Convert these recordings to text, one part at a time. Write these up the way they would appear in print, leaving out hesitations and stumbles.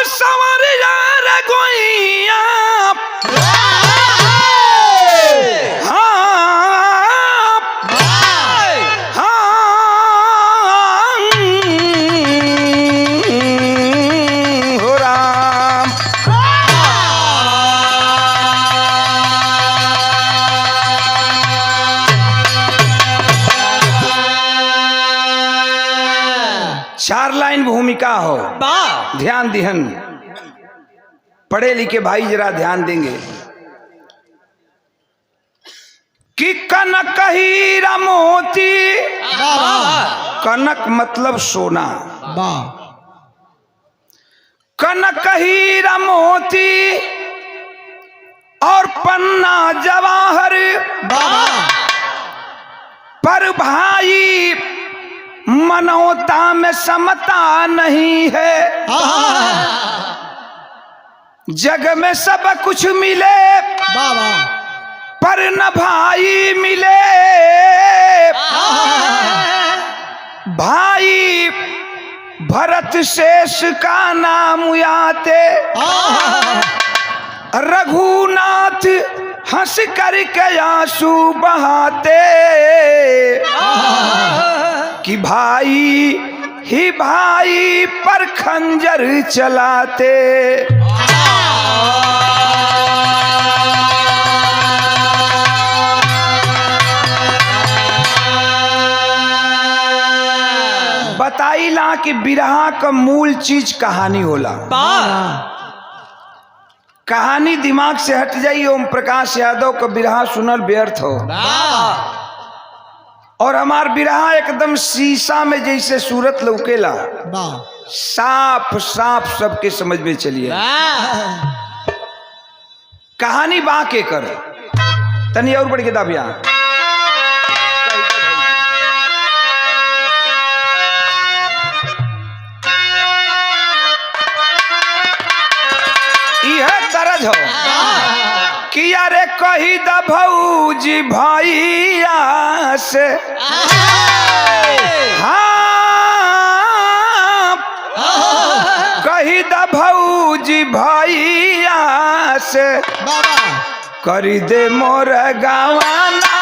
सवरिया रे गोइया हो राम। चार लाइन भूमिका हो, ध्यान दिहन पढ़े लिखे भाई जरा ध्यान देंगे कि कनक हीरा मोती, कनक मतलब सोना, कनक हीरा मोती और पन्ना जवाहर, पर भाई मनोता में समता नहीं है। जग में सब कुछ मिले पर न भाई मिले। भाई भरत शेष का नाम याते, रघुनाथ हंस करके आंसू बहाते कि भाई ही भाई पर खंजर चलाते। बताइला कि बिरहा का मूल चीज कहानी होला। कहानी दिमाग से हट जाई, ओम प्रकाश यादव का बिरहा सुनल व्यर्थ हो। और हमार बिरहा एकदम शीशा में जैसे सूरत लौकेला, साफ साफ सबके समझ में चलिए। कहानी बा के कर तनी और बढ़ के दाबिया। तरज हो कि अरे कही द भौजी भैया से, हाँ कही द भौजी भैया से, करी दे मोर गवाना,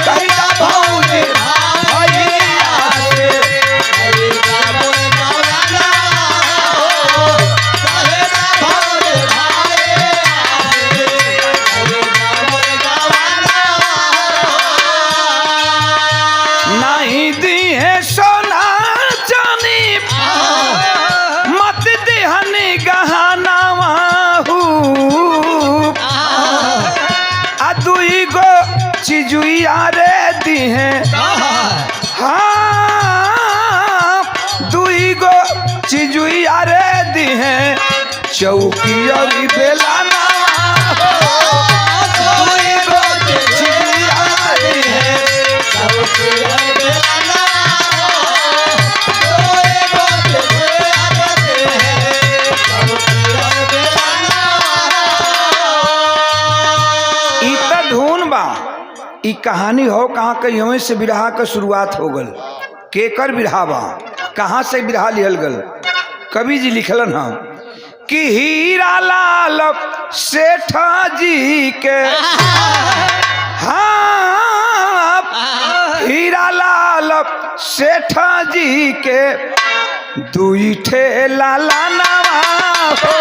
कही द भौजी भैया से, नहीं दी है सोना चांदी मत दिहनी गहना दुई गो चिजुआ रे दी है, हाँ दुई गो चिजुआ रे दी है, चौकी और बेलाना दुई गो चिजुआ दी है, चौकी और बेलाना दुई गो चिजुआ दी है, चौकी और बेलाना। ई त धुन बा, ई कहानी हो कहाँ के यहीं से बिरहा का शुरुआत हो गल। केकर बिरहा बा, कहाँ से बिरहा लिहल गल। कवि जी लिखलन हम कि हीरा लाल सेठ जी के, हाँ हीरा लाल सेठ जी के दुई ठे लाला नवा हो,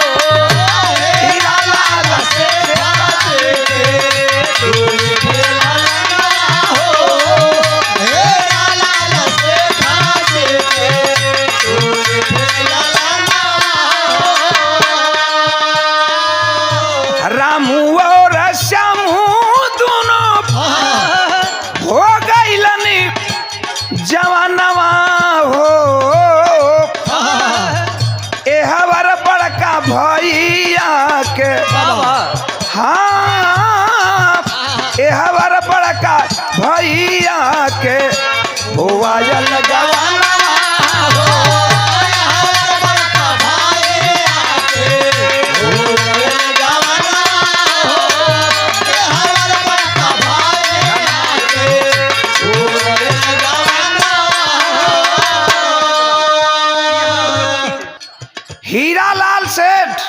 हीरा लाल सेठ जी के दुई ठे लाला नवा हो, हीरा लाल सेठ जी के दुई ठे लाला नवा हो। रामू और श्यामू दोनों हो गईलनी जवानवा हो, एहवर बड़का भैया के, हाँ एह हीरालाल सेठ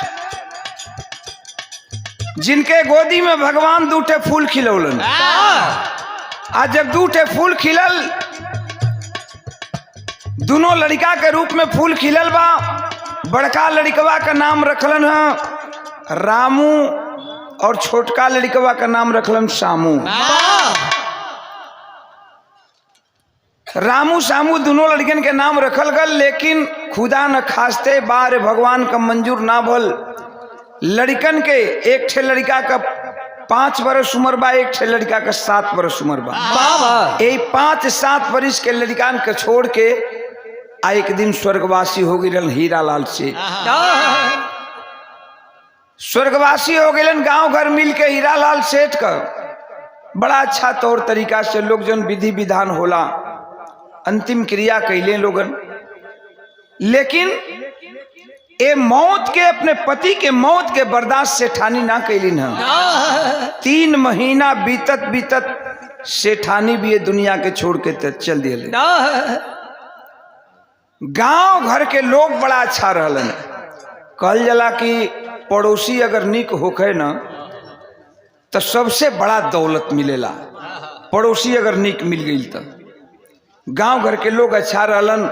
जिनके गोदी में भगवान दूठे फूल खिलौलन। आज जब दूठे फूल खिलल, दोनों लड़का के रूप में फूल खिलल बा। बड़का लड़कवा का नाम रखलन है रामू और छोटका लड़कवा का नाम रखलन शामू। रामू शामू दोनों लड़कन के नाम रखल गल, लेकिन खुदा न खास्ते बार भगवान का मंजूर ना भल। लड़कन के एक ठे लड़का का 5 बरस उम्र बा, एक ठे लड़का का 7 बरस उम्र बा। यही 5-7 बरिस के लड़कान के छोड़ के आ एक दिन स्वर्गवासी हो गए हीरालाल से। स्वर्गवासी हो गए गांव घर मिल के हीरालाल सेठ का बड़ा अच्छा तौर तरीका से लोग जन विधि विधान होला अंतिम क्रिया कैले लोगन। लेकिन ए मौत के अपने पति के मौत के बर्दाश्त सेठानी ना कैलिन है। 3 महीना बीतत बीतत सेठानी भी ये दुनिया के छोड़ के चल दिए। गांव घर के लोग बड़ा अच्छा रहलन। कहल जला कि पड़ोसी अगर निक होखे न तो सबसे बड़ा दौलत मिलेला। पड़ोसी अगर निक मिल गई तो गांव घर के लोग अच्छा रहलन।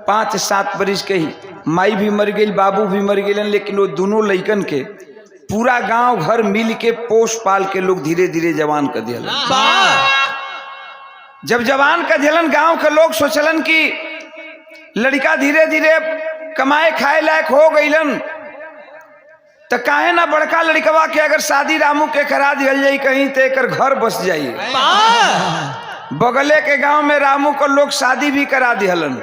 5-7 बरिस के ही माई भी मर गई, बाबू भी मर गए, लेकिन वो दोनों लइकन के पूरा गांव घर मिल के पोष पाल के लोग धीरे धीरे जवान कर दिलन। जब जवान कर दिलन गांव के लोग सोचलन कि लड़का धीरे धीरे कमाए खाए लायक हो गईलन, तो काहे ना बड़का लड़कवा के अगर शादी रामू के करा दियल जाई कहीं तो एक घर बस जाई। बगले के गांव में रामू को लोग शादी भी करा दिहलन।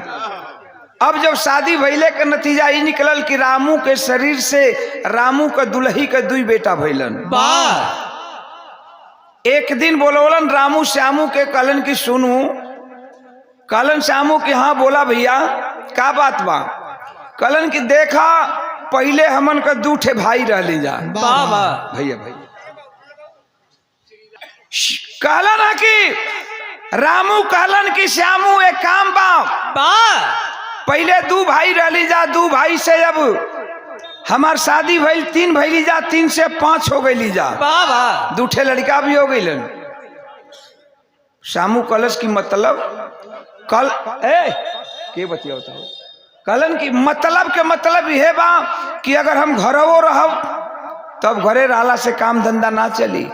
अब जब शादी भइले का नतीजा ही निकलल कि रामू के शरीर से रामू का दुल्ही के 2 बेटा भइलन। एक दिन बोलौलन रामू श्यामू के, कहलन कि सुनू। कहलन श्यामू कि हाँ बोला भैया का बात बा। कहलन कि देखा पहले हमन का 2 ठे भाई रहली जा। भैया कहलन कि रामू कहलन कि श्यामू एक काम बा, पहले 2 भाई रहली जा, 2 भाई से अब हमार शादी भइल 3 भइली जा, 3 से 5 हो गई जा, 2 ठे लड़का भी हो गईलन। श्यामू कलश की मतलब कल के बतिया बताओ। कहलन की मतलब के मतलब यह बा कि अगर हम घरों रहब तब घरे रहला से काम धंधा ना चली।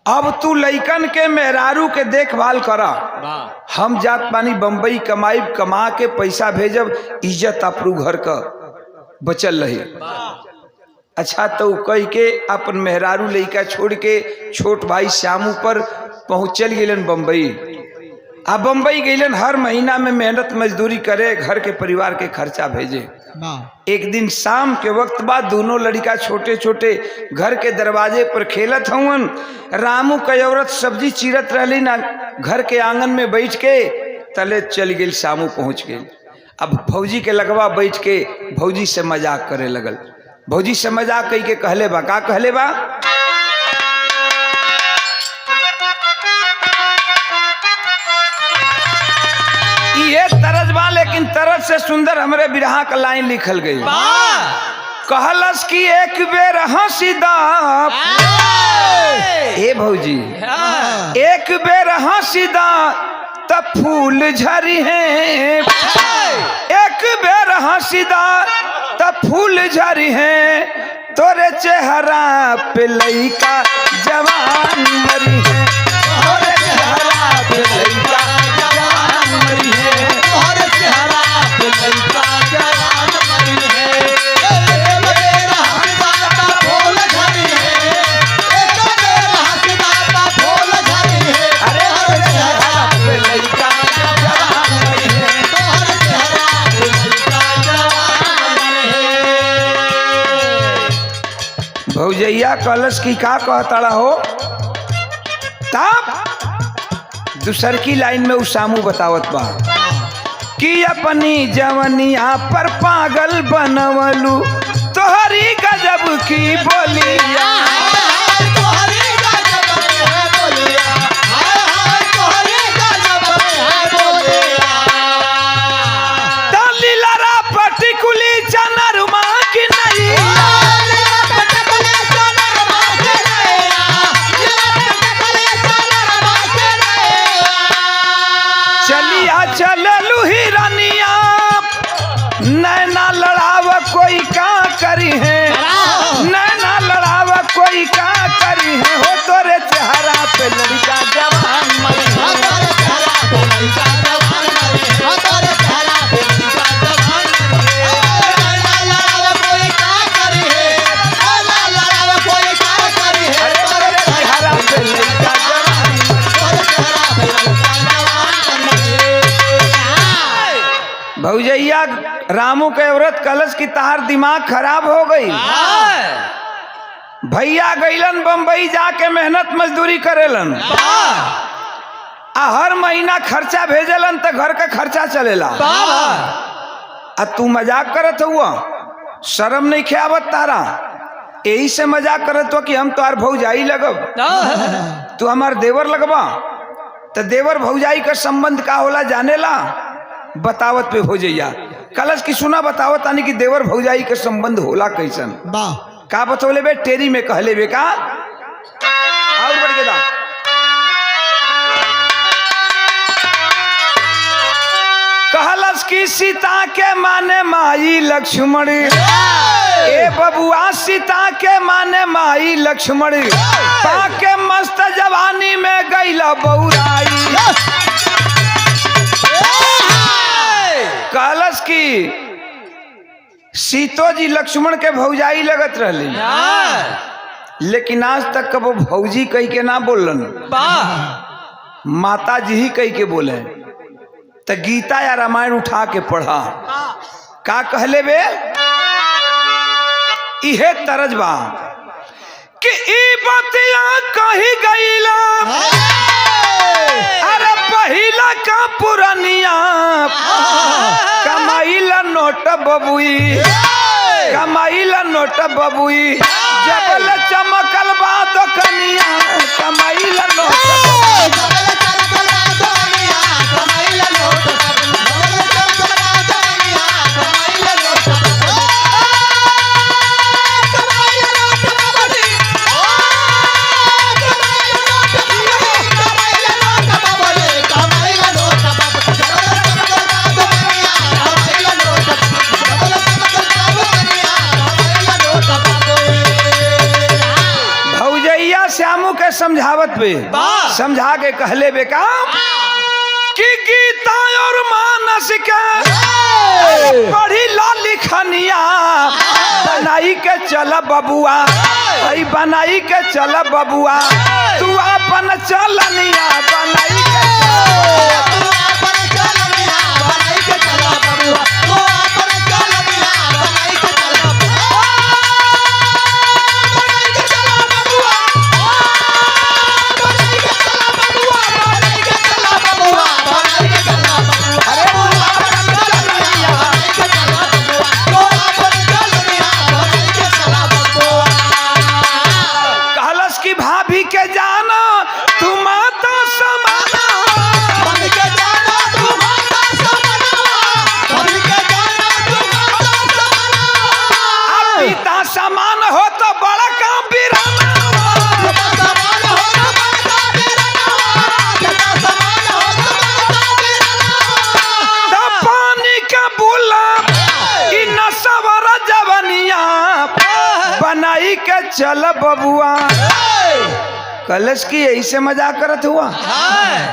अब तू लइकन के मेहरारू के देखभाल करा, हम जात पानी बम्बई कमाई, कमा के पैसा भेजब, इज्जत अपरू घर का बचल रही। अच्छा तो कह के अपन मेहरारू लइका छोड़ के छोट भाई श्यामू पर पहुंचल गए बम्बई। अब बम्बई गईलन हर महीना में मेहनत मजदूरी करे, घर के परिवार के खर्चा भेजे। एक दिन शाम के वक्त बाद दोनों लड़का छोटे छोटे घर के दरवाजे पर खेलत हवन। रामू का औरत सब्जी चीरत रहली ना, घर के आंगन में बैठ के तले चल गई। शामू पहुंच गई। अब भौजी के लगवा बैठ के भौजी से मजाक करे लगल। भौजी से मजाक कही के कहले बा, का कहले बा, ये तरज बा, लेकिन तरज से सुंदर हमरे बिरहा का लाइन लिखल गई। कहलस कि एक बेर हंसी दा ए भौजी, एक बेर हंसी दा तब फूल झरी है, एक बेर हंसी दा तब फूल झरी है, तोरे चेहरा पे लइका जवान मरी है, तोरे चेहरा पे लइका जवान मरी है, तोरे चेहरा पे लइका जवान मरी है। भौजैया कलश की का कहता हो, तब दूसर की लाइन में उस शामू बतावत बा कि अपनी जवनिया पर पागल बनवलू तोहरी गजब की बोलिया, लीलारा पटिकुली नैना लड़ाव कोई का करी है, नैना लड़ाव कोई का करी है, हो तोरे चेहरा पे लड़का जवान मरी है। भौजैया रामू के औरत कलश की तार दिमाग खराब हो गई। भैया गईलन बम्बई जाके मेहनत मजदूरी करेलन, हर महीना खर्चा भेजलन तो घर का खर्चा चलेला। आ तू मजाक करत हुआ, शर्म नहीं ख्यावत तारा, यही से मजाक करत हो कि हम तो भौजाई लगब, तू हमार देवर लगबा। तो देवर भौजाई का संबंध का होला जानेला? बतावत पे भौजैया कलश की सुना बतावत तानी कि देवर भौजाई के संबंध होला कैसन। का बतौले बे टेरी में कहले बे का और बढ़ के दा। कहलस की सीता के माने माई लक्ष्मण, ए बबुआ सीता के माने माई लक्ष्मण, पाके मस्त जवानी में गईला बौराई। कहलस की सीतो जी लक्ष्मण के भौजाई लगत रहली, लेकिन आज तक कबो भौजी कह के ना बोलन, माता जी ही कह के बोले। तो गीता या रामायण उठा के पढ़ा, का कहले बे इहे तरज बा कि ई बतिया कही गईला, अरे पहिला का पुरानिया कमाईला नोट बबुई, कमाईला नोट बबुई, जबल चमकल बा तो कनिया कमाईला नोट। श्यामू के समझावत पे समझा के कहले बेका कि गीता और मानस के पढ़ी ला लिखनिया, बनाई के चल बबुआ, भाई बनाई के चल बबुआ, तू अपन चलनिया बनाई के समान हो तो बड़ा काम बिराना, पानी का बुला इन सवर जवनिया, बनाई के चल बबुआ। कलश की यही से मजाक करत हुआ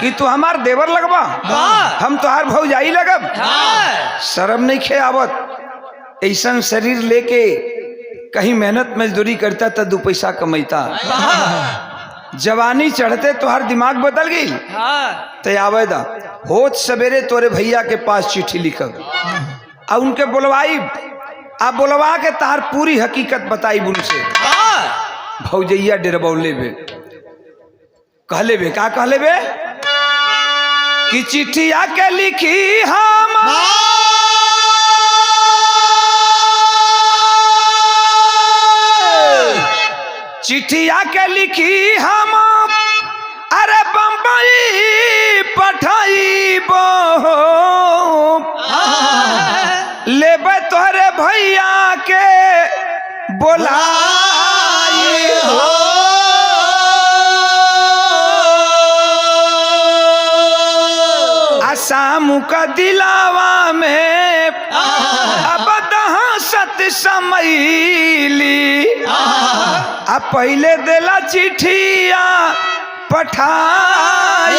कि तू हमार देवर लगबा, हम तुहार भौजाई लगब। शर्म नहीं खे आवत, ऐसा शरीर लेके कहीं मेहनत मजदूरी करता तो 2 पैसा कमाता। जवानी चढ़ते तुहार दिमाग बदल गई। तो आवेदा होत सवेरे तोरे भैया के पास चिट्ठी लिखब और उनके बुलवाई, आप बुलवा के तार पूरी हकीकत बताई उनसे। भौजैया डरबौले बे कहले बे का कहले बे कि चिट्ठी आके लिखी हम चिट्ठी आके लिखी हम, अरे बम्बई पठाईबो, लेबे तोहरे भैया के बोलाई हो। आसाम का दिलावा में समैली आ पहले देला चिट्ठिया पठाई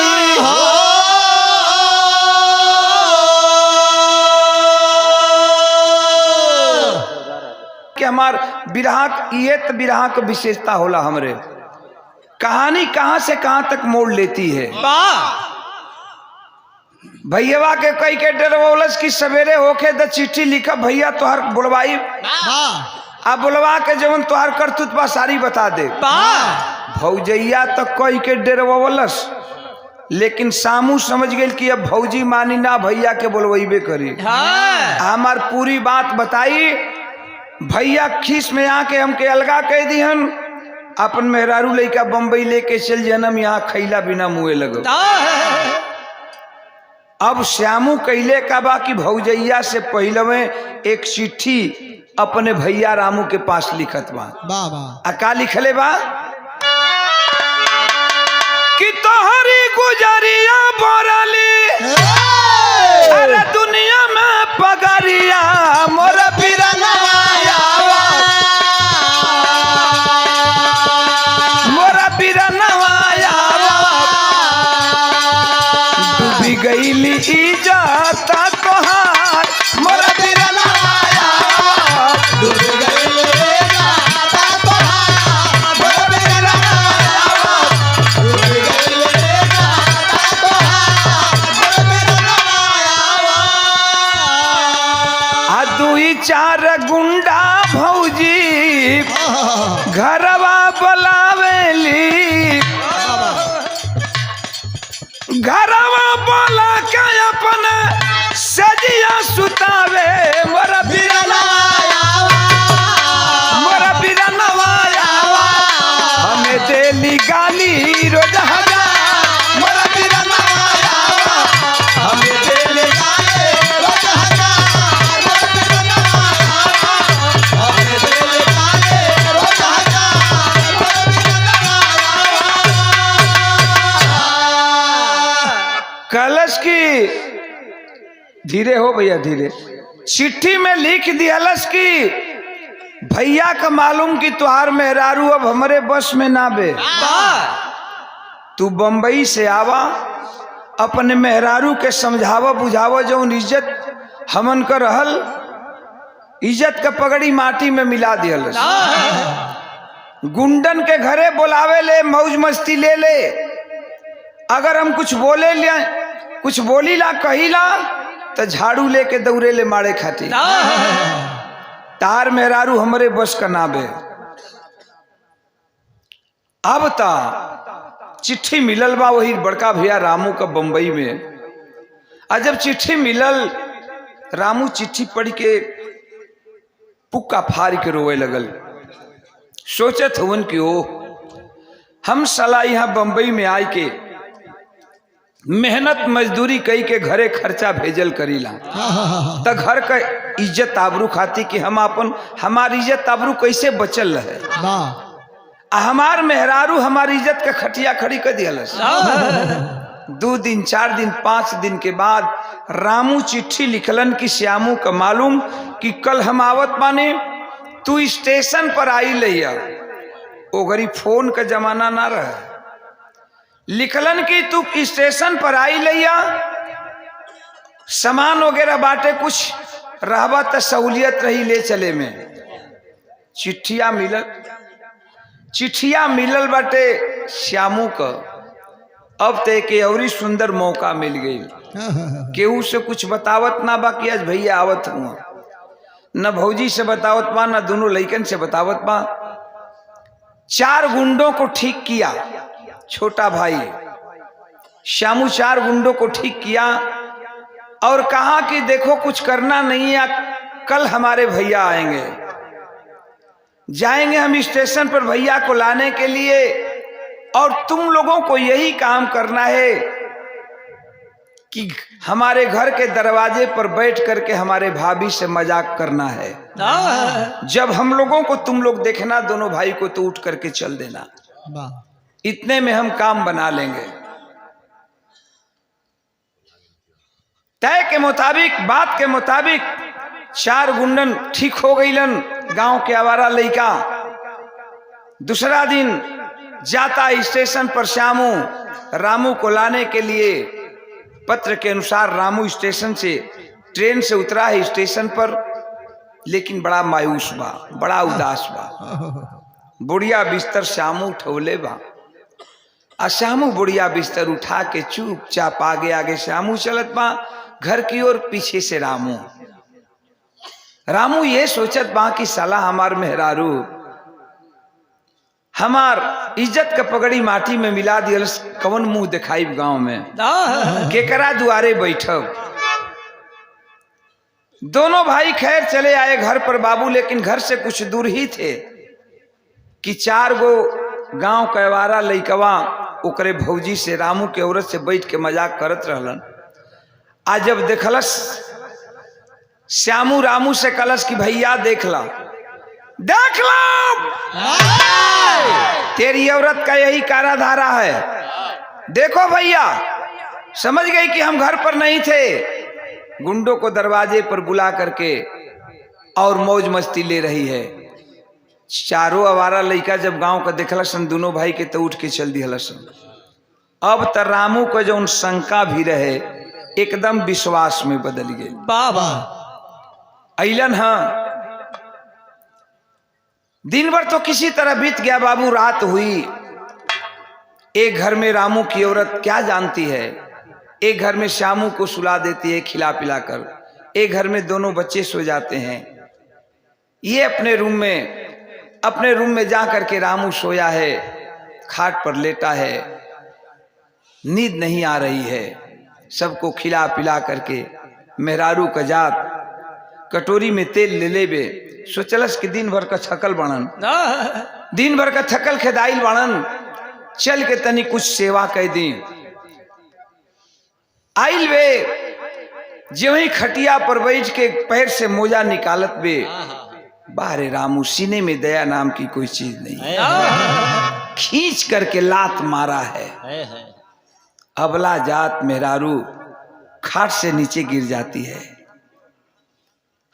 कि हमार बिरहा ये तो बिरहा की विशेषता होला। हमरे कहानी कहां से कहां तक मोड़ लेती है। भैया के कई के डरवौलस की सवेरे होके द चिट्ठी लिखा भैया तोहर बुलवाई आ बुलवा के जवन तोहर करतूत बा सारी बता दे। भौजैया तो कई के डरवौलस लेकिन सामू समझ गई कि अब भौजी मानी ना भैया के बुलवाइबे करी। हमार पूरी बात बताई। भैया खीस में आके हमके अलगा कह दिहन। अपन मेहरारू लइका बम्बई लेके चल जन्म यहाँ खैला बिना मुए लगो। अब श्यामू कैले का बा कि भौजैया से पहले में एक चिट्ठी अपने भैया रामू के पास लिखत बा। का लिखले बा कि तोहरी गुजरिया बोरली अरे दुनिया में पगरिया मोर बिरनवाया मोर बिरनवाया डूबी गईली इज्जत तोहार मोर बिरनवाया डूबी गईली इज्जत तोहार मोर बिरनवाया डूबी गईली इज्जत तोहार मोर बिरनवाया आ दुई चार गुंडा भौजी घरवा बुलावेली घरवा बोला के अपन सजिया सुतावे मोर बिरनवाया मोर बिरनवाया हमें देली गाली रोज हजार मोर बिरनवाया हमें देली गाली रोज हजार मोर बिरनवाया हमें देली गाली रोज हजार मोर बिरनवाया। कलश की धीरे हो भैया धीरे चिट्ठी में लिख दियालस की भैया का मालूम कि तुहार मेहरारू अब हमारे बस में ना बे। तू बंबई से आवा अपने मेहरारू के समझावा बुझावा जौन इज्जत हमन का रहल इज्जत का पगड़ी माटी में मिला दियालस। गुंडन के घरे बुलावे ले मौज मस्ती ले ले। अगर हम कुछ बोले ले कुछ बोली ला कही ला तो झाड़ू लेके दौड़े ले मारे खाती। तार मेहरारू हमरे बस का नाबे। अब ता चिट्ठी मिलल बा वही बड़का भैया रामू का बंबई में। और जब चिट्ठी मिलल रामू चिट्ठी पढ़ के पुक्का फाड़ के रोवे लगल। सोचत हुन कि ओ हम सला यहाँ बंबई में आए के मेहनत मजदूरी कई के घरे खर्चा भेजल करीला त घर का इज्जत आबरू खाती कि हम अपन हमारी इज्जत आबरू कैसे बचल रहे। हमार मेहरारू हमारी इज्जत का खटिया खड़ी कर दिया। 2 दिन 4 दिन 5 दिन के बाद रामू चिट्ठी लिखलन कि श्यामू का मालूम कि कल हम आवत बानी तू स्टेशन पर आई लिया। ओ घड़ी फोन का जमाना ना रहा। लिखलन कि तू स्टेशन पर आई लिया सामान वगैरह बाटे कुछ रहबा तो सहूलियत रही ले चले में। चिट्ठिया मिलल बाटे श्यामू का। अब ते के औरी सुंदर मौका मिल गई। केहू से कुछ बतावत ना बा कि आज भैया आवत हुआ न भौजी से बतावत बा न दोनों लइकन से बतावत बा। 4 गुंडों को ठीक किया। छोटा भाई श्यामू 4 गुंडों को ठीक किया और कहा कि देखो कुछ करना नहीं है कल हमारे भैया आएंगे जाएंगे हम स्टेशन पर भैया को लाने के लिए और तुम लोगों को यही काम करना है कि हमारे घर के दरवाजे पर बैठ करके हमारे भाभी से मजाक करना है। जब हम लोगों को तुम लोग देखना दोनों भाई को तो उठ करके चल देना। इतने में हम काम बना लेंगे। तय के मुताबिक बात के मुताबिक 4 गुंडन ठीक हो गईलन गांव के आवारा लड़का। दूसरा दिन जाता स्टेशन पर श्यामू रामू को लाने के लिए। पत्र के अनुसार रामू स्टेशन से ट्रेन से उतरा है स्टेशन पर, लेकिन बड़ा मायूस बा, बड़ा उदास बा। बुढ़िया बिस्तर श्यामू उठौले बा। श्यामू बुढ़िया बिस्तर उठा के चुपचाप आगे आगे श्यामू चलत बा घर की ओर, पीछे से रामू। रामू ये सोचत बा कि साला हमार मेहरारू हमार इज्जत का पगड़ी माटी में मिला दियल, कवन मुंह दिखाई गांव में, केकरा दुआरे बैठब। दोनों भाई खैर चले आए घर पर बाबू, लेकिन घर से कुछ दूर ही थे कि 4 गो गांव के आवारा लइकवा ओकरे भौजी से रामू के औरत से बैठ के मजाक करत रहलन। आज जब देखलस श्यामू रामू से कलश कि भैया देख ला तेरी औरत का यही कारा धारा है। देखो भैया, समझ गई कि हम घर पर नहीं थे। गुंडों को दरवाजे पर बुला करके और मौज मस्ती ले रही है। चारों आवारा लड़का जब गांव का देखलसन दोनों भाई के तो उठ के चल दिहलसन। अब त रामू को जो शंका भी रहे एकदम विश्वास में बदल गई। बाबा अइलन हाँ, दिन भर तो किसी तरह बीत गया बाबू। रात हुई, एक घर में रामू की औरत क्या जानती है, एक घर में श्यामू को सुला देती है खिला पिला कर, एक घर में दोनों बच्चे सो जाते हैं। ये अपने रूम में जा करके रामू सोया है, खाट पर लेटा है, नींद नहीं आ रही है। सबको खिला पिला करके मेहरारू का जात कटोरी में तेल ले लेबे, सोचलस कि दिन भर का थकल बनन, दिन भर का थकल खेदाइल बनन, चल के तनी कुछ सेवा कह दी। आइल वे जो ही खटिया पर बैठ के पैर से मोजा निकालत बे, बारे रामू सीने में दया नाम की कोई चीज नहीं, खींच करके लात मारा है। अबला जात मेहरारू खाट से नीचे गिर जाती है,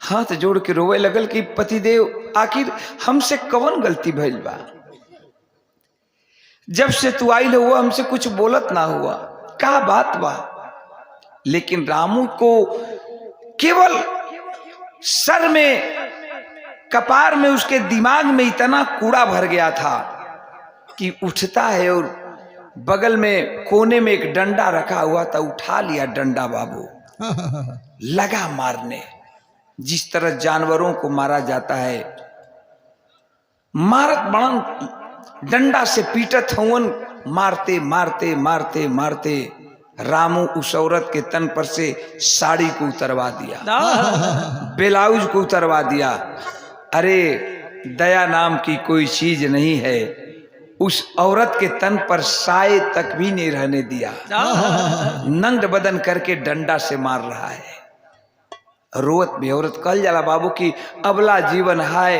हाथ जोड़ के रोवे लगल कि पतिदेव आखिर हमसे कौन गलती भइल बा, जब से तू आइल हुआ हमसे कुछ बोलत ना हुआ, क्या बात बा। लेकिन रामू को केवल सर में कपार में उसके दिमाग में इतना कूड़ा भर गया था कि उठता है और बगल में कोने में एक डंडा रखा हुआ था, उठा लिया डंडा बाबू, लगा मारने। जिस तरह जानवरों को मारा जाता है, मारत बड़न डंडा से पीटत हुवन, मारते मारते मारते मारते रामू उस औरत के तन पर से साड़ी को उतरवा दिया, ब्लाउज को उतरवा दिया। अरे दया नाम की कोई चीज नहीं है, उस औरत के तन पर साए तक भी नहीं रहने दिया, नंग बदन करके डंडा से मार रहा है। रोवत भी औरत कल जाला बाबू की अबला जीवन हाय,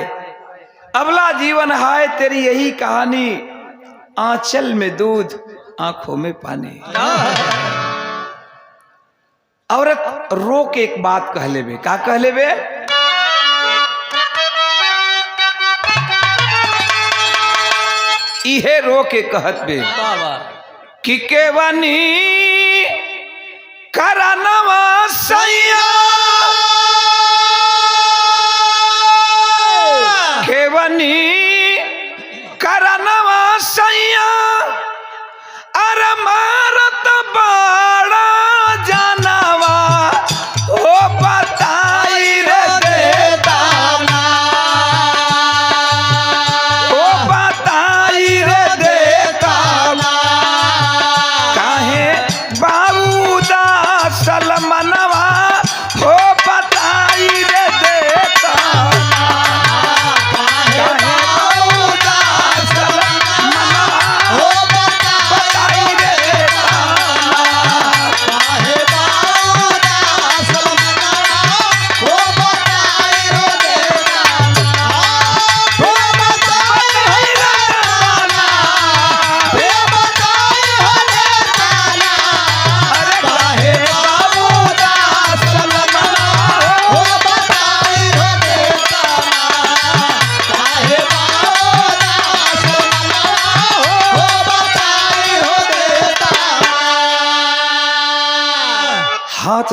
अबला जीवन हाय, तेरी यही कहानी, आंचल में दूध आंखों में पानी। औरत रो के एक बात कह लेबे, का कह लेबे, इहे रो के कहत बे कि केवनी करनवा सैया, केवनी करनवा सैया, अरे मारत बड़ा जानवा, ओ बताई रे देताना, ओ बताई रे देताना, काहे बाबू दासल मनवा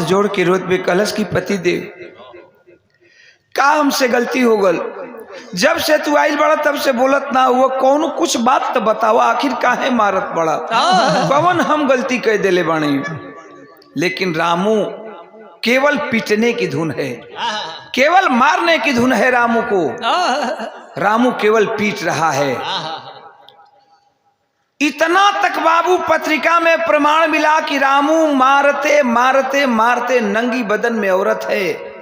जोड़ के रोत में कलश की पति देव का हमसे गलती हो गल, जब से तू आइल बड़ा तब से बोलत ना हुआ, कौन कुछ बात तो बतावा, आखिर काहे मारत बड़ा, कौन हम गलती कह देले बानी। लेकिन रामू केवल पीटने की धुन है, केवल मारने की धुन है रामू को, रामू केवल पीट रहा है। इतना तक बाबू पत्रिका में प्रमाण मिला कि रामू मारते मारते मारते नंगी बदन में औरत है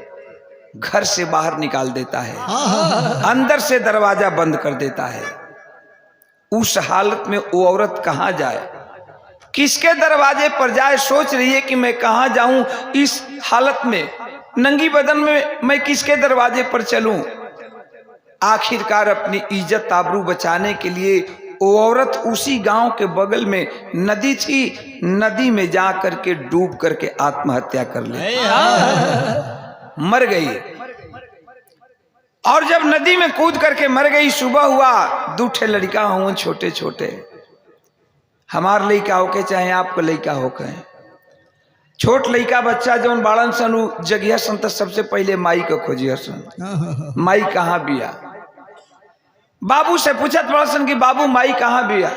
घर से बाहर निकाल देता है, अंदर से दरवाजा बंद कर देता है। उस हालत में वो औरत कहां जाए, किसके दरवाजे पर जाए, सोच रही है कि मैं कहां जाऊं इस हालत में, नंगी बदन में मैं किसके दरवाजे पर चलूं। आखिरकार अपनी इज्जत आबरू बचाने के लिए वो औरत उसी गांव के बगल में नदी थी, नदी में जा करके डूब करके आत्महत्या कर ली, मर गई। और जब नदी में कूद करके मर गई, सुबह हुआ, दूठे लड़का हुए छोटे छोटे, हमार लड़का होके चाहे आपको लड़का होके, छोट लड़का बच्चा जौन बाड़न सन जगिया सन तो सबसे पहले माई को खोजिया सन, माई कहाँ बिया। बाबू से पूछत बड़ा सन कि बाबू माई कहाँ बिया,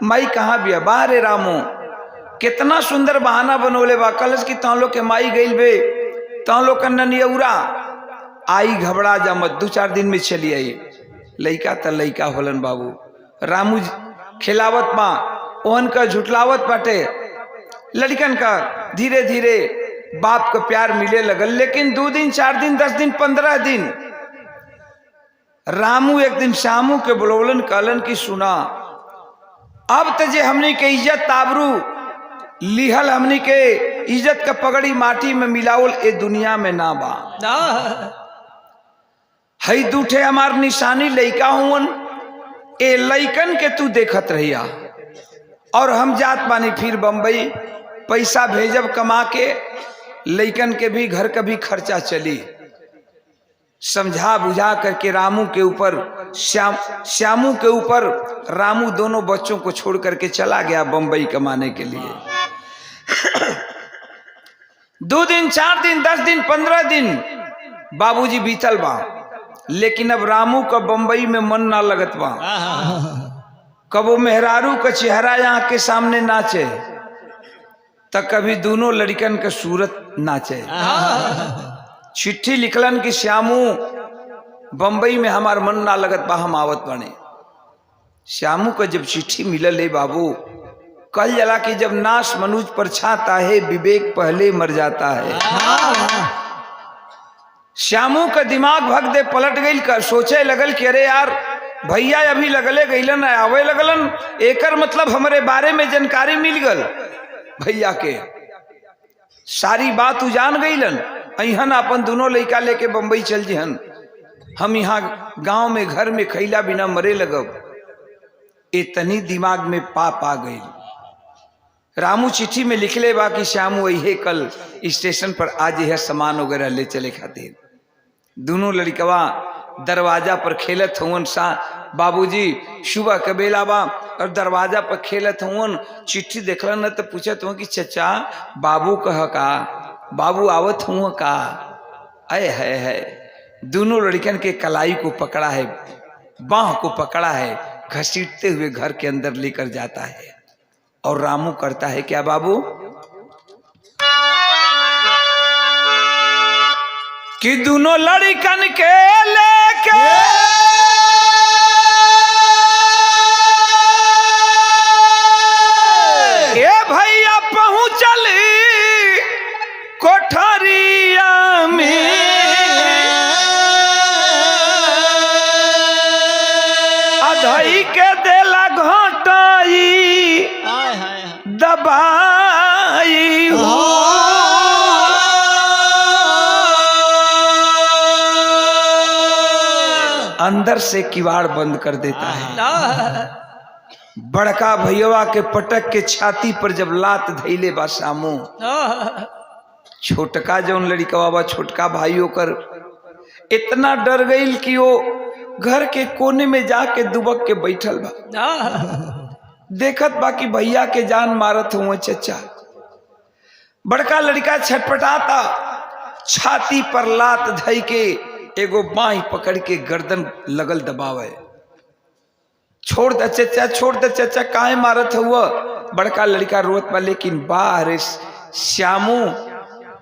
माई कहाँ बिया। बाहरे रामू कितना सुंदर बहाना बनोले बा, कलश की तह लोग के माई गईल बे, तह लोग का ननियौरा आई, घबरा जा मत, 2-4 दिन में चली आई। लइका त लइका होलन बाबू, रामू खिलावत बा, ओहन का झुटलावत बाटे, लड़कन का धीरे धीरे बाप का प्यार मिले लगल। लेकिन 2 दिन 4 दिन 10 दिन 15 दिन रामू एक दिन शामू के बुलौलन कहलन की सुना, अब तजे हमने के इज्जत आबरू लिहल, हमने के इज्जत का पगड़ी माटी में मिलावल ए दुनिया में ना बा। हई दूठे हमार निशानी लइका हुवन, ए लइकन के तू देखत रहिया, और हम जात बानी फिर बम्बई, पैसा भेजब कमा के, लइकन के भी घर का भी खर्चा चली। समझा बुझा करके रामू के ऊपर श्यामू के ऊपर रामू दोनों बच्चों को छोड़ करके चला गया बम्बई कमाने के लिए। 2 दिन 4 दिन 10 दिन 15 दिन बाबूजी बीतल बा, लेकिन अब रामू का बम्बई में मन ना लगत बा। कबो मेहरारू का चेहरा यहाँ के सामने नाचे तो कभी दोनों लड़कन का सूरत नाचे। चिट्ठी लिखलन कि श्यामू बम्बई में हमार मन ना लगत बा, हम आवत बने। श्यामू का जब चिट्ठी मिलल है बाबू, कल जला कि जब नाश मनुज पर छाता है, विवेक पहले मर जाता है। श्यामू का दिमाग भग दे पलट गई, कर सोचे लगल कि अरे यार भैया अभी लगले गईलन आवे लगलन, एकर मतलब हमारे बारे में जानकारी मिल गल, भैया के सारी बात उ जान गईलन। अहन अपन दोनों लड़का लेके बम्बई चल जिहन, हम यहाँ गांव में घर में खैला बिना मरे लगब। इतनी दिमाग में पाप आ गई। रामू चिट्ठी में लिखले बा कि श्यामू अहे कल स्टेशन पर आज यह सामान वगैरह ले चले खातिर। दोनों लड़कवा दरवाजा पर खेलत हुवन सा, बाबूजी सुबह के बेला बा और दरवाजा पर खेलत हुवन, चिट्ठी देखलन न तो पूछत हुआ कि चचा बाबू कह का, बाबू आवत हुआ का। अय है दोनों लड़कन के कलाई को पकड़ा है, बाह को पकड़ा है, घसीटते हुए घर के अंदर लेकर जाता है। और रामू करता है क्या बाबू कि दोनों लड़कन के लेके ए भैया पहुंचल कोठरिया में, अधई के देला घोटाई दबाई हो। अंदर से किवाड़ बंद कर देता है। बड़का भैया के पटक के छाती पर जब लात धैले बा सामू, छोटका जौन लड़का बा छोटका भाई होकर इतना डर गई कि वो घर के कोने में जाके दुबक के बैठल बा। देखत बा कि भैया के जान मारत हुए चचा। बड़का लड़का छटपटाता, छाती पर लात धई के एगो बाई पकड़ के गर्दन लगल दबावे। छोड़ दे चचा, छोड़ दे चचा, काहे मारत हुआ? बड़का लड़का रोत बा, लेकिन बाहर श्यामू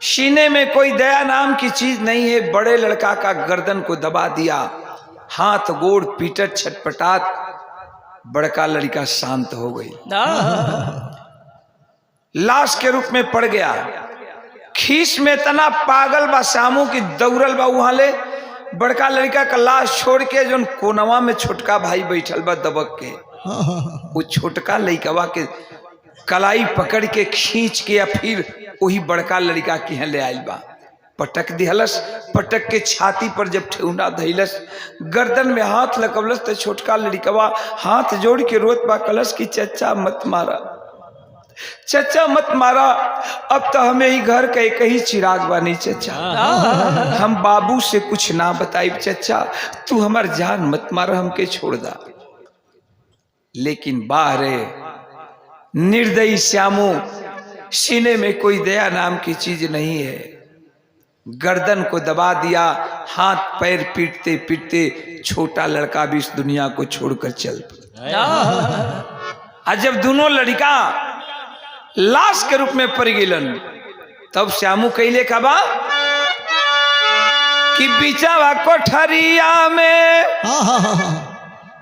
सीने में कोई दया नाम की चीज नहीं है। बड़े लड़का का गर्दन को दबा दिया, हाथ गोड़ पीटत छटपटात बड़का लड़का शांत हो गई, लाश के रूप में पड़ गया। खीस में इतना पागल बा श्यामू की दौड़ल बा वहां ले बड़का लड़का का लाश छोड़ के जो कोनवा में छोटका भाई बैठल बा दबक के, वो छोटका लड़कवा के कलाई पकड़ के खींच के या फिर वही बड़का लड़का के यहाँ ले आयल बा, पटक दिहलस। पटक के छाती पर जब ठेहुना धैलस, गर्दन में हाथ लगवलस, तो छोटका लड़कवा हाथ जोड़ के रोत बा, कलस की चचा मत मारा, चचा मत मारा, अब तो हमें ही घर का एक ही चिराग बानी चचा, हम बाबू से कुछ ना बताई चचा, तू हमार जान मत मारा, हमके छोड़ दा। लेकिन बाहरे निर्दयी श्यामू, सीने में कोई दया नाम की चीज नहीं है, गर्दन को दबा दिया, हाथ पैर पीटते पीटते छोटा लड़का भी इस दुनिया को छोड़कर चल पड़ा। जब दोनों लड़का लाश के रूप में पड़ गिलन, तब श्यामू कैले कबा कि बिचावा कोठरिया में,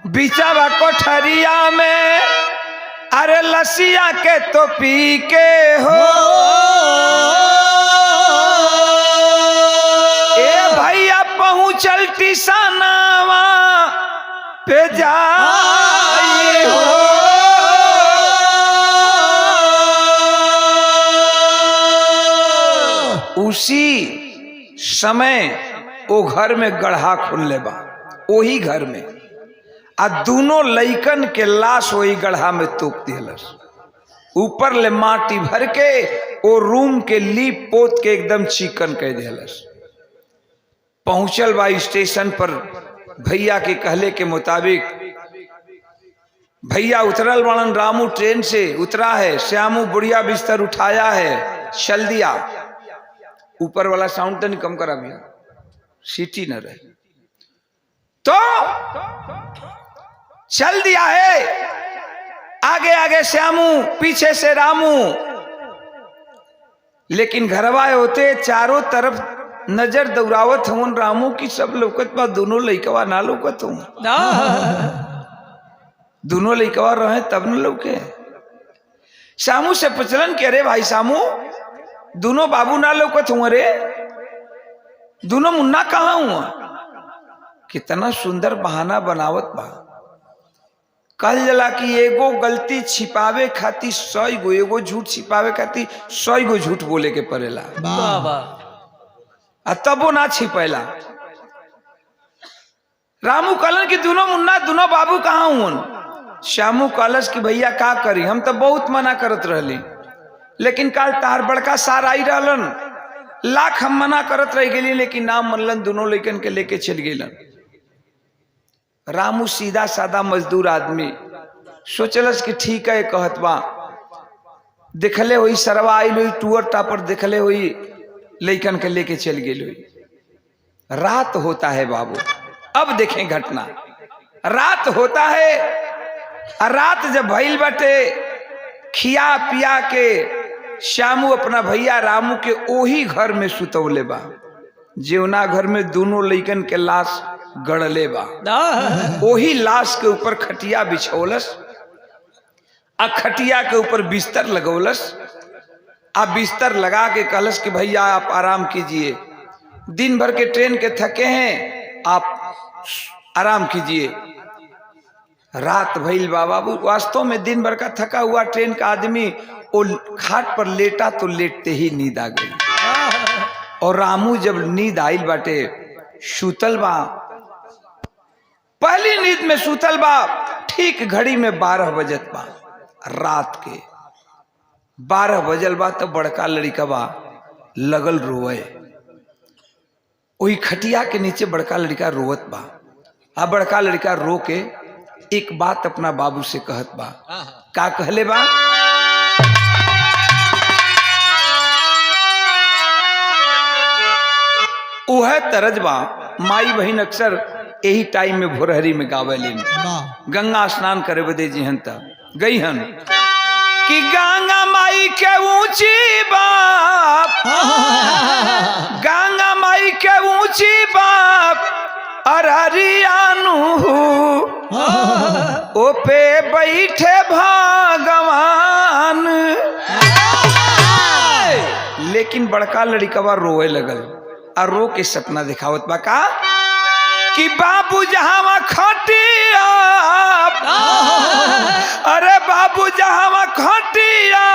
बिचावा कोठरिया में, अरे लसिया के तो पी के हो, ए भैया पहुंचल टिसानावा पे जाई हो। उसी समय वो घर में गढ़ा खुलले बा, वही घर में आ दोनों लइकन के लाश वही गढ़ा में तोप दिहलस, ऊपर ले माटी भर के वो रूम के लीप पोत के एकदम चिकन कह दिहलस। पहुंचल बा स्टेशन पर, भैया के कहले के मुताबिक भैया उतरल वालन, रामू ट्रेन से उतरा है, श्यामू बुढ़िया बिस्तर उठाया है, चल दिया। ऊपर वाला साउंड तो नहीं कम करा भैया, सीटी न रहे, तो चल दिया है, आगे आगे श्यामू, पीछे से रामू। लेकिन घरवाए होते चारों तरफ नजर दौड़ावत हूं रामू की, सब लौकत बा, दोनों लइकवा ना लौकत हूं, दोनों लइकवा रहे तब न लौके। श्यामू से पूछलन कि अरे भाई श्यामू, दोनों बाबू ना लौकत हूं, अरे दोनों मुन्ना कहाँ हुआ? कितना सुंदर बहाना बनावत बा। कल जला कि एगो गलती छिपावे खातिर 100 गो, एगो झूठ छिपावे खातिर 100 गो झूठ बोले के पड़ेला, तबो ना छिपेला। रामू कहलन कि दोनों मुन्ना, दोनों बाबू कहाँ हुआ? श्यामू कहलस कि भैया का करी, हम तो बहुत मना करत रहली, लेकिन काल तार बड़का सार आई रहलन, लाख हम मना करत रह गेली, लेकिन ना मनलन, दोनों लइकन के लेके चल गेलन। रामू सीधा साधा मजदूर आदमी, सोचलस कि ठीक है कहत बा, देखले हुई सरवा आई हुई, टूअर टापर देखले हुई, लइकन के लेके चल गेल हुई। रात होता है बाबू, अब देखें घटना, रात होता है, रात जब भइल बटे, खिया पिया के श्यामू अपना भैया रामू के ओही घर में सुतौले बा, जेवना घर में दोनों लइकन के लाश गड़ले बा। ओही लाश के ऊपर खटिया बिछौलस, आ खटिया के ऊपर बिस्तर लगौलस, आ बिस्तर लगा के कहलस कि भैया आप आराम कीजिए, दिन भर के ट्रेन के थके हैं, आप आराम कीजिए। रात भइल बा बाबू, वास्तव में दिन भर का थका हुआ ट्रेन का आदमी वो खाट पर लेटा तो लेटते ही नींद आ गई, और रामू जब नींद आइल बाटे, सुतल बा, पहली नींद में सुतल बा, ठीक घड़ी में 12 बजत बा, रात के 12 बजल बा, तो बड़का लड़का बा लगल रोए, वही खटिया के नीचे बड़का लड़का रोवत बा। अब बड़का लड़का रो के एक बात अपना बाबू से कहत बा, का कहले बा उह तरजबा माई बहन अक्सर यही टाइम में भोरहरी में गावे लेन गंगा स्नान करे बदे जिहन त गई हन कि गंगा माई के ऊंची बाप गंगा माई के ऊंची बाप अरहरियानु ओ पे बैठे भगवान। लेकिन बड़का लड़कवा रोए लगल और रो के सपना दिखावत बा का कि बाबू जहां खटिया अरे बाबू जहां खटिया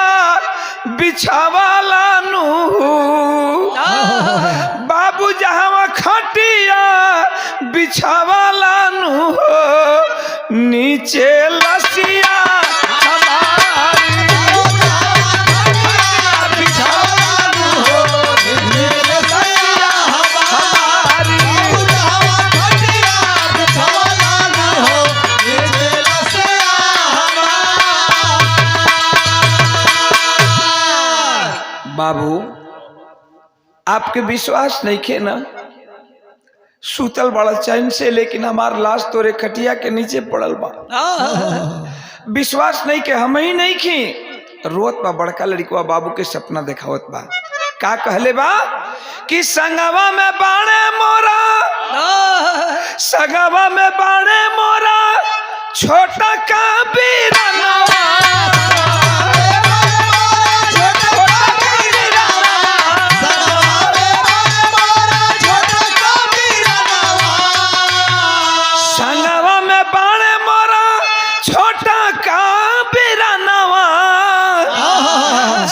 बिछावाला नु बाबू जहां खटिया बिछावाला नु नीचे लसिया बाबू आपके विश्वास नहीं खे ना सूतल बड़ा चैन से लेकिन हमार लाश तोरे खटिया के नीचे पड़ल बा विश्वास नहीं के हम ही नहीं खी रोत बा बड़का लड़कवा बाबू के सपना देखावत बा का कहले बा कि संगवा में बाणे मोरा संगवा में बाणे मोरा छोटा का बीरनवा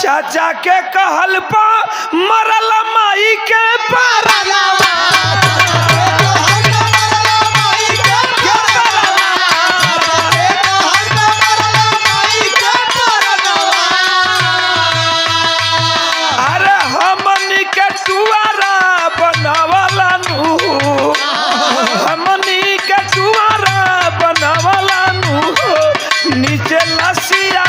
चाचा के कहल पा मरल माई के परनवा अरे हमनी के टुवारा बनावला नु हमनी के टुवारा बनावला नु नीचे लसिया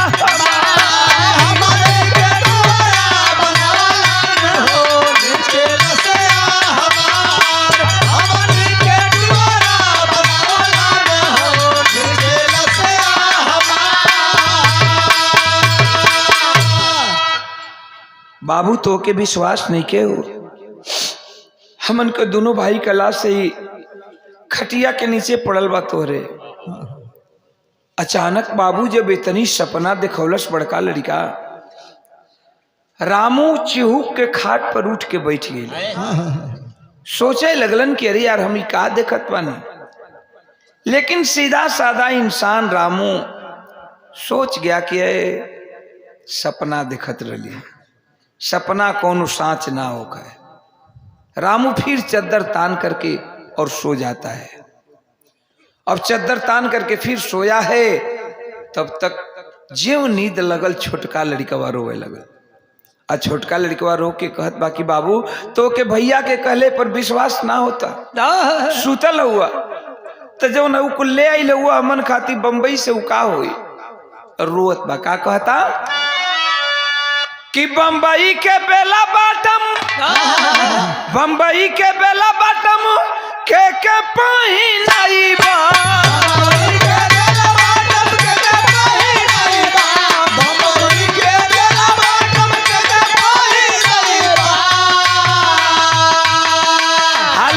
बाबू तो के विश्वास नहीं के हो हमन के दोनों भाई कला से ही खटिया के नीचे पड़ल बा तोरे। अचानक बाबू जब इतनी सपना दिखौलस बड़का लड़का रामू चिहुक के खाट पर उठ के बैठ गई सोचे लगलन कि अरे यार हम का देखत बानी लेकिन सीधा साधा इंसान रामू सोच गया कि सपना दिखत रही सपना कौन सांच ना हो गए। रामू फिर चद्दर तान करके और सो जाता है। अब चद्दर तान करके फिर सोया है तब तक ज्यों नींद लगल छोटका लड़कवा रोवे लगल आ छोटका लड़कवा रो के कहत बाकी बाबू तो के भैया के कहले पर विश्वास ना होता सुतल हुआ तो जो न उ ले आई हुआ मन खाती बम्बई से उका हुई रोत बा का कहता कि बम्बई के बेला बाटम बम्बई के बेला बाटम के पहिनाई बा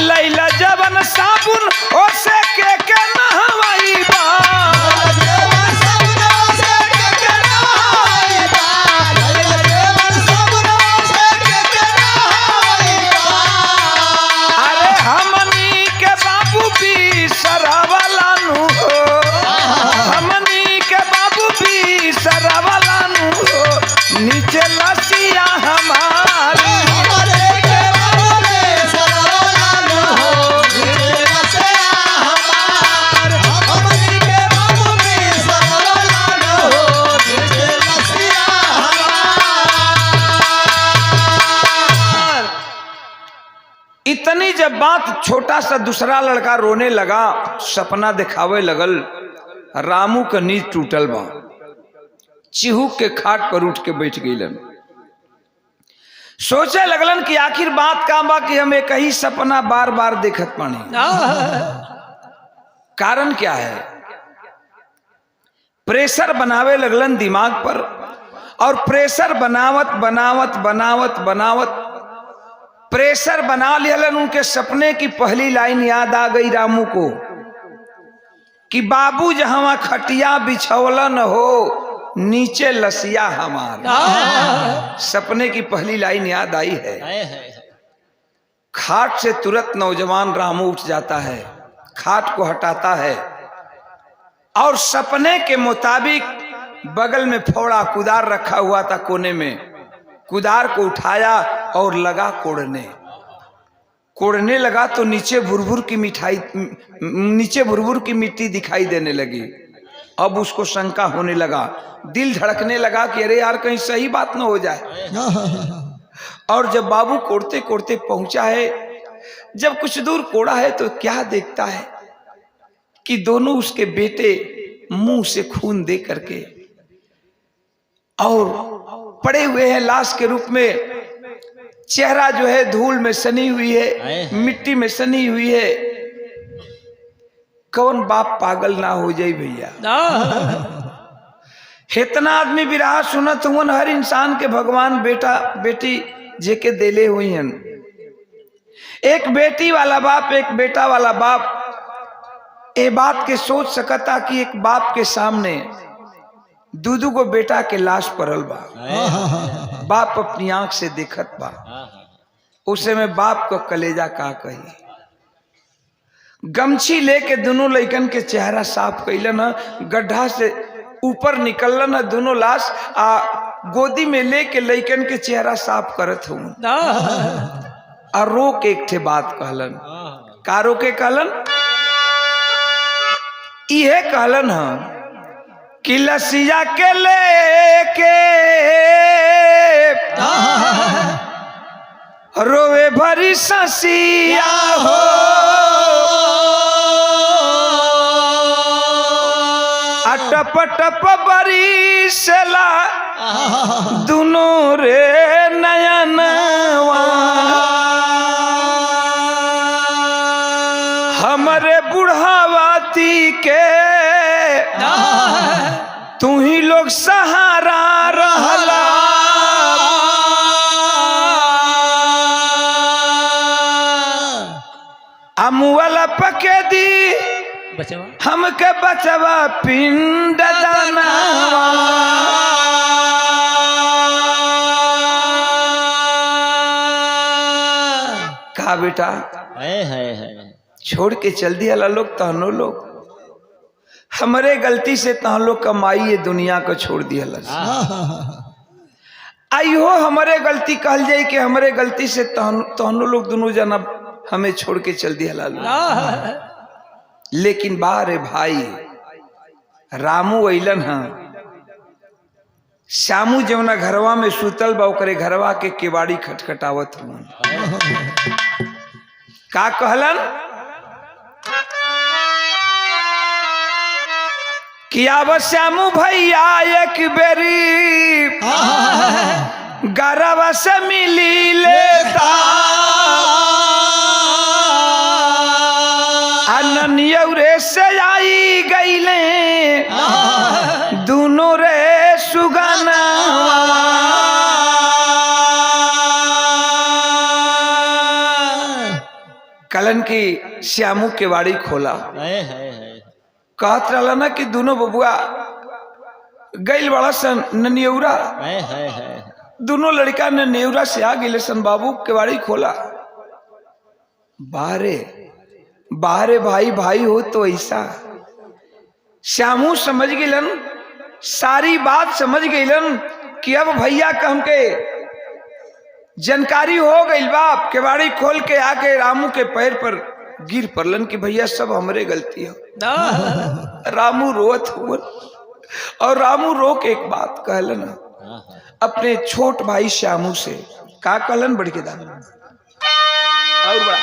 लैला जवन साबुन ओसे के नहवाई बा नीचे लसिया हमारी इतनी जब बात छोटा सा दूसरा लड़का रोने लगा सपना दिखावे लगल रामू का नींद टूटल बा चिहुक के खाट पर उठ के बैठ गईलन सोचे लगलन कि आखिर बात का बा कि हम एक ही सपना बार बार देखत पानी। कारण क्या है? प्रेशर बनावे लगलन दिमाग पर, और प्रेशर बनावत बनावत बनावत बनावत प्रेशर बना लियलन। उनके सपने की पहली लाइन याद आ गई रामू को कि बाबू जहां खटिया बिछौलन हो नीचे लसिया हमार। सपने की पहली लाइन याद आई है। खाट से तुरंत नौजवान रामू उठ जाता है, खाट को हटाता है और सपने के मुताबिक बगल में फोड़ा कुदार रखा हुआ था कोने में, कुदार को उठाया और लगा कोड़ने लगा तो नीचे भुरभुर की मिट्टी दिखाई देने लगी। अब उसको शंका होने लगा, दिल धड़कने लगा कि अरे यार कहीं सही बात न हो जाए। और जब बाबू कोड़ते कोड़ते पहुंचा है, जब कुछ दूर कोड़ा है तो क्या देखता है कि दोनों उसके बेटे मुंह से खून दे करके और पड़े हुए हैं लाश के रूप में। चेहरा जो है धूल में सनी हुई है, मिट्टी में सनी हुई है। कौन बाप पागल ना हो जाए भैया? इतना आदमी विराह सुनत हुन, हर इंसान के भगवान बेटा बेटी जेके देले हुई हैं। एक बेटी वाला बाप, एक बेटा वाला बाप ये बात के सोच सकता कि एक बाप के सामने दूधू को बेटा के लाश पड़ल बा, बाप अपनी आंख से देखत बा। उसे में बाप को कलेजा का कही। गमछी लेके दोनों लइकन के चेहरा साफ कैलन, गड्ढा से ऊपर निकलन दोनों लाश, आ गोदी में लेके लइकन के चेहरा साफ करत हूँ। और रो के एक ठे बात कहलन। का रो के कहलन? इहे कहलन हम कि लसिया के लेके रोवे भरी ससिया हो, टप टप बरी सेला दोनों रे नयनवा। हमारे बुढ़ावाती के तू ही लोग सहारा रहला। अमुअला पके दी हमके बचवा पिंड दानवा। कहा बेटा छोड़ के चल दिया लोग, तहनो लोग हमारे गलती से तहन लोग कमाई ये दुनिया को छोड़ दिया। आइयो हमारे गलती कहल जाए कि हमारे गलती से तहनो लोग दोनों जना हमें छोड़ के चल दिया। लेकिन बारे भाई रामू अइलन है, श्यामू जवना घरवा में सुतल बा ओकरे घरवा के केवाड़ी खटखटावत हुआ। का कहलन कि आव श्यामू भैया एक बेरी गरवा से मिली लेता। अननियौरे से आई गईले दोनों रे सुगना। कलन की श्यामू के वाड़ी खोला, कहत रहा ना कि दोनों बबुआ गईल बड़ा सन ननियौरा। दोनों लड़का ननियौरा से आ गए सन, बाबू केवाड़ी खोला। बाहरे भाई भाई हो तो ऐसा। श्यामू समझ गईलन, सारी बात समझ गईलन कि अब भैया का हमके जानकारी हो गई। बाप केवाड़ी खोल के आके रामू के पैर पर गिर पड़लन कि भैया सब हमरे गलती हो। रामू रोत हुआ और रामू रो के एक बात कहलन अपने छोट भाई श्यामू से। का कहलन बड़ी के दान और बड़ा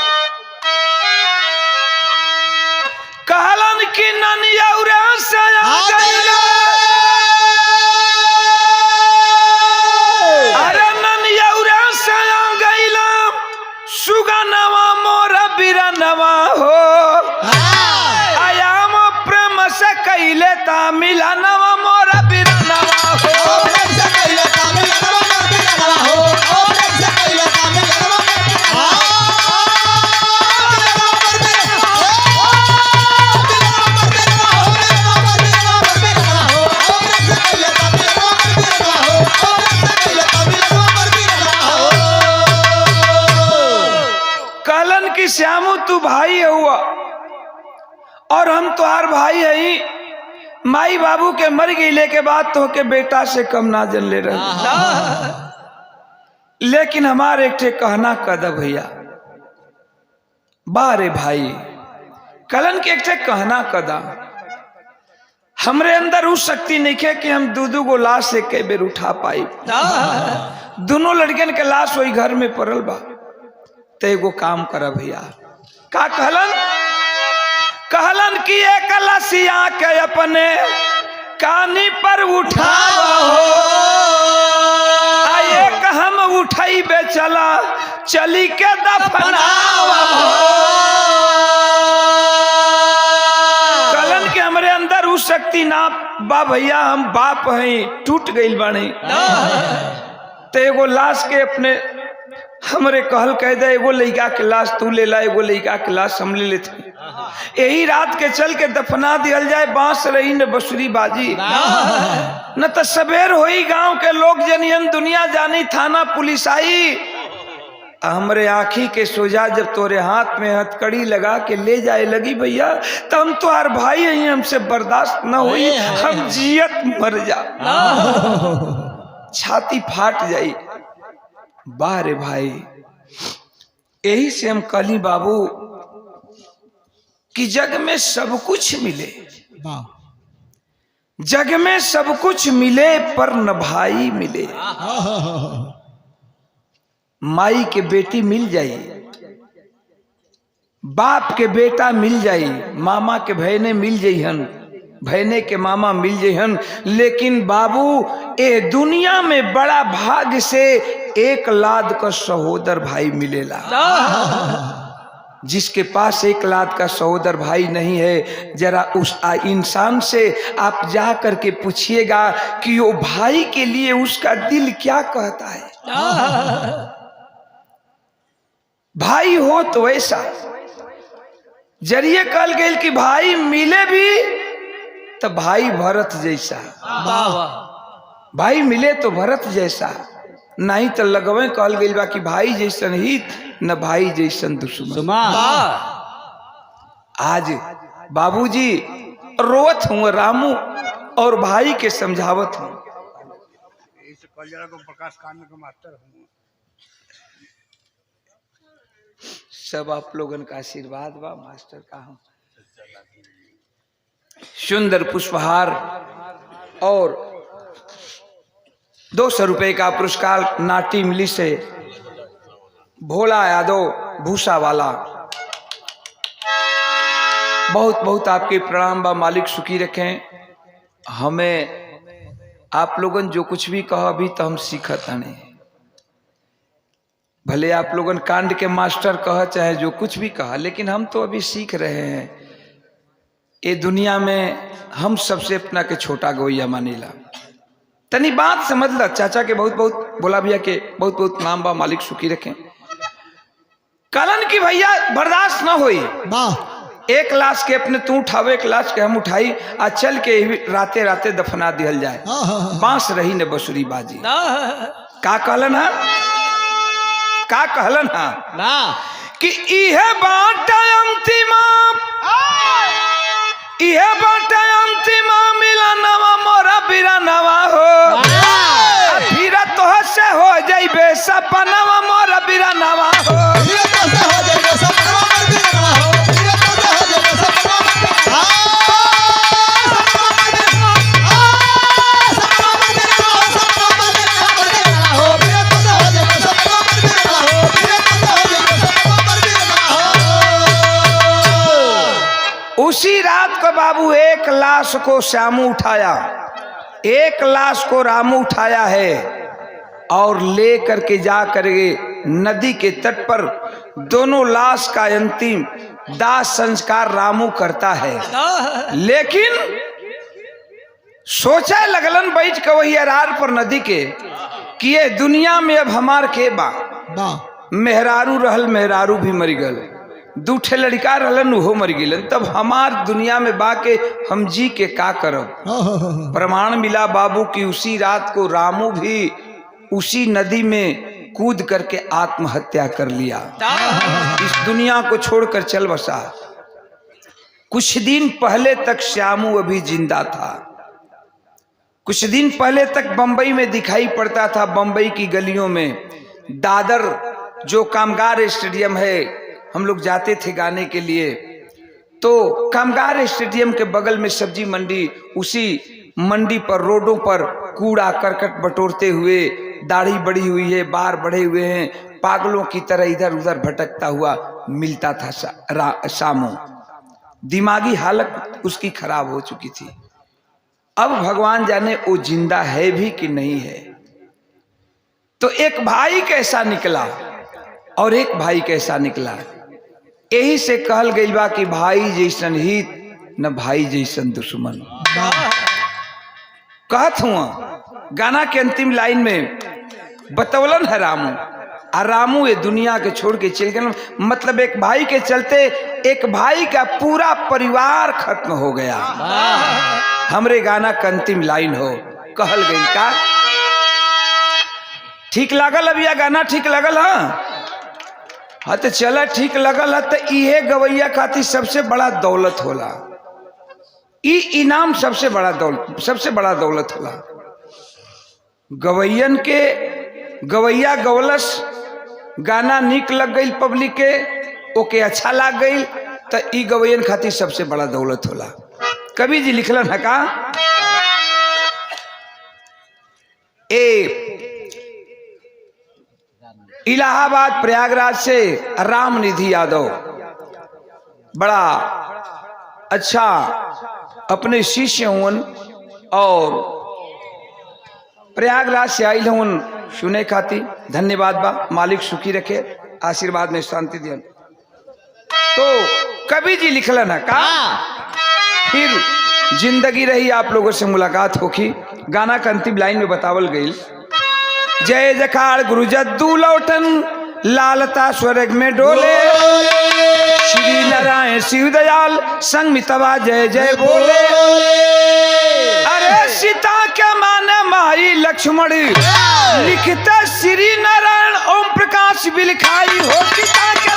कहलन कि ननियौरा से आ गईला। अरे ननियौरा से कैले ता मिला नवा मोरा बिरनवा हो कहलन कि श्यामू तू भाई हुआ और हम तुहार भाई है। माई बाबू के मर गईले के बाद तो के बेटा से कम ना जन ले रहे, लेकिन हमारे एक ठे कहना कदा भैया बारे भाई कलन के एक ठे कहना कदा हमरे अंदर उस शक्ति नहीं है कि हम दू गो लाश एक बेर उठा पाई। दोनों लड़कियन के लाश वही घर में पड़ल बा। ते एगो काम करा भैया का कहलन कहलन कि एक लसिया के अपने कानी पर उठाओ एक हम उठाई बे चला चली के दफनाओ। कहलन के हमरे अंदर उस शक्ति ना बा भैया, हम बाप हैं टूट गइल बानी। ते एगो लाश के अपने हमरे कहल कह दे एगो लड़का के लाश तू ले ला, एगो लड़का के लाश हम ले लेते। यही रात के चल के दफना दियल जाए, बांस रही न बसुरी बाजी न तो सबेर होई गांव के लोग जनियन दुनिया जानी थाना पुलिस आई। हमरे आँखी के सोजा जब तोरे हाथ में हथकड़ी लगा के ले जाए लगी भैया तो हम तुहार भाई हैं, हमसे बर्दाश्त न हुई, हम जियत मर जा, छाती फाट जाई। बारे भाई यही से हम कली बाबू कि जग में सब कुछ मिले, जग में सब कुछ मिले पर न भाई मिले। माई के बेटी मिल जाई, बाप के बेटा मिल जाई, मामा के बहने मिल जाइहन, बहने के मामा मिल जाइहन, लेकिन बाबू ए दुनिया में बड़ा भाग्य से एक लाद का सहोदर भाई मिलेला। जिसके पास एक लाद का सहोदर भाई नहीं है, जरा उस इंसान से आप जा करके पूछिएगा कि वो भाई के लिए उसका दिल क्या कहता है। भाई हो तो ऐसा जरिए कल गए कि भाई मिले भी तो भाई भरत जैसा, भाई मिले तो भरत जैसा, नहीं तो लगवे कहल गई बा कि भाई जैसन हित न भाई जैसन दुश्मन। आज बाबूजी रोवत हूँ रामू और भाई के समझावत हूँ। सब आप लोगन का आशीर्वाद बा मास्टर का हूँ। सुंदर पुष्पहार और 200 रुपए का पुरस्कार नाटी मिली से भोला यादव भूसा वाला, बहुत बहुत आपके प्रणाम बा, मालिक सुखी रखें। हमें आप लोगन जो कुछ भी कहा अभी तो हम सीखत नहीं, भले आप लोगन कांड के मास्टर कहा चाहे जो कुछ भी कहा, लेकिन हम तो अभी सीख रहे हैं। ये दुनिया में हम सबसे अपना के छोटा गोइया मानीला। तनी बात समझ ला। चाचा के बहुत बहुत, बोला भैया के बहुत बहुत नाम बा, मालिक सुखी रखें। कलन की भैया बर्दाश्त ना हुई, एक लाश के अपने तू उठावे, एक लाश के हम उठाई आ चल के राते राते दफना दिहल जाए। बांस रही ने बसुरी बाजी। का कहलन है, का कहलन है कि इहे बाटा अंतिमा, इहे बाटा अंतिमा मिला नवा मोरा बिरा नवा हो, फिर तो से हो जाइबे सपनवा मोरा बिरा नवा हो। उसी रात को बाबू एक लाश को श्यामू उठाया, एक लाश को रामू उठाया है और ले करके जा करके नदी के तट पर दोनों लाश का अंतिम दाह संस्कार रामू करता है। लेकिन सोचा लगलन बैठ के वही अरार पर नदी के कि ये दुनिया में अब हमार के बा। मेहरारू रहल, मेहरारू भी मर गल, दूठे लड़का रहलन उहो मर गिलन, तब हमार दुनिया में बा के हम जी के का करब। प्रमाण मिला बाबू कि उसी रात को रामू भी उसी नदी में कूद करके आत्महत्या कर लिया। इस दुनिया को छोड़कर चल बसा। कुछ दिन पहले तक श्यामू अभी जिंदा था। कुछ दिन पहले तक बंबई में दिखाई पड़ता था, बंबई की गलियों में। दादर जो कामगार स्टेडियम है, हम लोग जाते थे गाने के लिए, तो कामगार स्टेडियम के बगल में सब्जी मंडी, उसी मंडी पर रोडों पर कूड़ा करकट बटोरते हुए, दाढ़ी बढ़ी हुई है, बार बढ़े हुए हैं, पागलों की तरह इधर उधर भटकता हुआ मिलता था शामू। दिमागी हालत उसकी खराब हो चुकी थी। अब भगवान जाने वो जिंदा है भी कि नहीं है। तो एक भाई कैसा निकला और एक भाई कैसा निकला। यही से कहल गई बा कि भाई जैसन हित न भाई जैसन दुश्मन। कहत हुआ गाना के अंतिम लाइन में बतौलन है रामू, और रामू ये दुनिया के छोड़ के चल गए। मतलब एक भाई के चलते एक भाई का पूरा परिवार खत्म हो गया। हमरे गाना का अंतिम लाइन हो कहल गई का। ठीक लागल अब यह गाना ठीक लगल। हाँ तो चला ठीक लगल है तो इहे गवैया खातिर सबसे बड़ा दौलत होला। ई इनाम सबसे बड़ा दौलत होला। गवैयन के गवैया गवलस, गाना निक लग गई पब्लिक के, ओके अच्छा लग गई, तो ई गवैयन खातिर सबसे बड़ा दौलत होला। कवि जी लिखलन है का, इलाहाबाद प्रयागराज से रामनिधि यादव बड़ा अच्छा अपने शिष्य हुन और प्रयागराज से आयल हुन सुने खाती। धन्यवाद बा, मालिक सुखी रखे, आशीर्वाद में शांति दियन। तो कवि जी लिखलन है का, फिर जिंदगी रही आप लोगों से मुलाकात होगी। गाना का अंतिम लाइन में बतावल गई, जय जखाड़ गुरु जद्दू लौटन लालता स्वर्ग में डोले, श्री नारायण शिव दयाल संग मितवा जय जय बोले। अरे सीता के माने माई लक्ष्मण लिखते श्री नारायण ओम प्रकाश बिलखाई हो। सीता के